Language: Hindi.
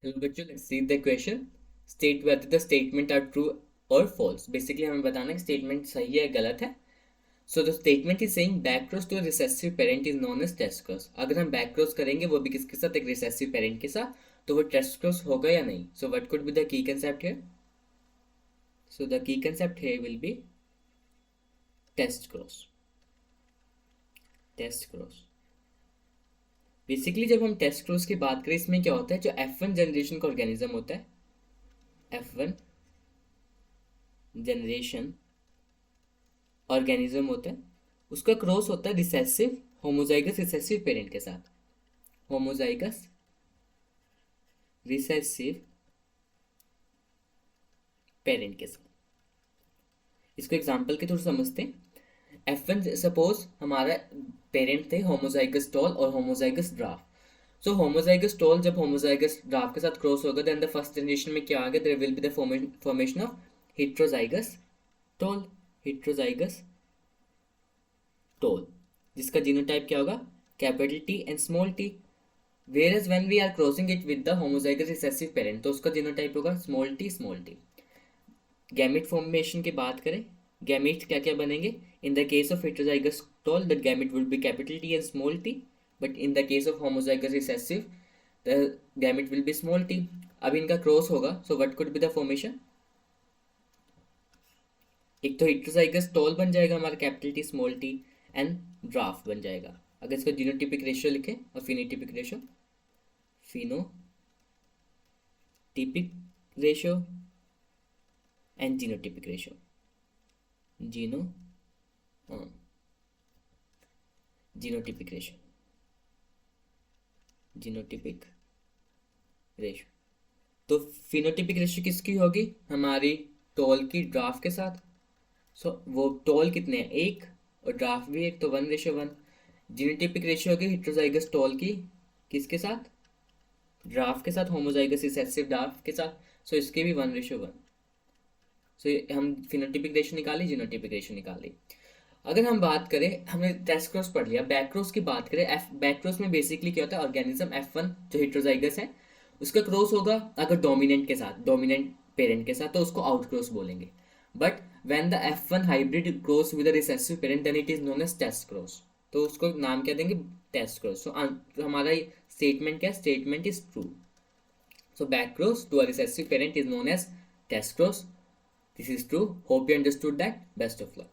हेलो बच्चों, let's see the question. State whether the statement are true और फॉल्स। बेसिकली हमें बताना है कि स्टेटमेंट सही है गलत है। So the statement is saying back cross to a recessive parent is known as test cross. अगर हम बैक क्रॉस करेंगे वो भी किसके साथ, एक रिसेसिव पेरेंट के साथ, तो वो टेस्ट क्रॉस होगा या नहीं। So what could be the key concept here? So the key concept here will be test cross. Test cross basically जब हम टेस्ट क्रॉस की बात करें, इसमें क्या होता है, जो F1 जनरेशन का ऑर्गेनिज्म होता है, F1 जनरेशन ऑर्गेनिज्म होता है, उसका क्रॉस होता है रिसेसिव होमोजाइगस रिसेसिव पेरेंट के साथ। होमोजाइगस रिसेसिव पेरेंट के साथ। इसको एग्जांपल के थ्रू समझते हैं। F1 सपोज हमारा पेरेंट थे होमोजाइगस टॉल और होमोजाइगस ड्राफ। सो होमोजाइगस टॉल जब होमोजाइगस ड्राफ के साथ क्रॉस होगा, देन द फर्स्ट जनरेशन में क्या आ गया, there will be the formation of heterozygous tall. Heterozygous tall जिसका जीनोटाइप क्या होगा, capital T and small T. Whereas when we are crossing it with the homozygous recessive parent, तो उसका जीनोटाइप होगा small T small T. Gamete formation की बात करें, गैमेट्स क्या क्या बनेंगे? In the case of heterozygous tall the gamete will be capital T and small T, but in the case of homozygous recessive the gamete will be small T. अब इनका क्रॉस होगा, so what could be the formation? एक तो हेटेरोजाइगस टॉल बन जाएगा हमारा capital T small T, and dwarf बन जाएगा। अगर इसका जीनोटिपिक रेशियो लिखें और phenotypic ratio, phenotypic ratio and genotypic ratio, geno genotypic ratio, genotypic ratio. तो फिनोटिपिक रेशियो किसकी होगी? हमारी टॉल की ड्राफ के साथ। सो वो टॉल कितने हैं, एक, और ड्राफ भी एक, तो 1:1। जीनोटिपिक रेशियो होगी हेटेरोजाइगस टॉल की किसके साथ, ड्राफ के साथ, होमोजाइगस रिसेसिव ड्राफ के साथ। सो इसके भी 1:1। सो हम फिनोटिपिक रेशियो निकाले, जीनोटिपिक रेशियो निकाले। अगर हम बात करें, हमने टेस्ट क्रॉस पढ़ लिया, बैक क्रॉस की बात करें, बैक क्रॉस में बेसिकली क्या होता है, ऑर्गेनिज्म F1 जो हेटेरोजाइगस है उसका क्रॉस होगा अगर डोमिनेंट के साथ, डोमिनेंट पेरेंट के साथ, तो उसको आउट क्रॉस बोलेंगे। But when the F1 hybrid cross with the recessive parent then it is known as test cross. तो उसको नाम क्या देंगे, टेस्ट क्रॉस। सो हमारा स्टेटमेंट क्या, statement is true. So back cross to a recessive parent is known as test cross. This is true. Hope you understood that. Best of luck.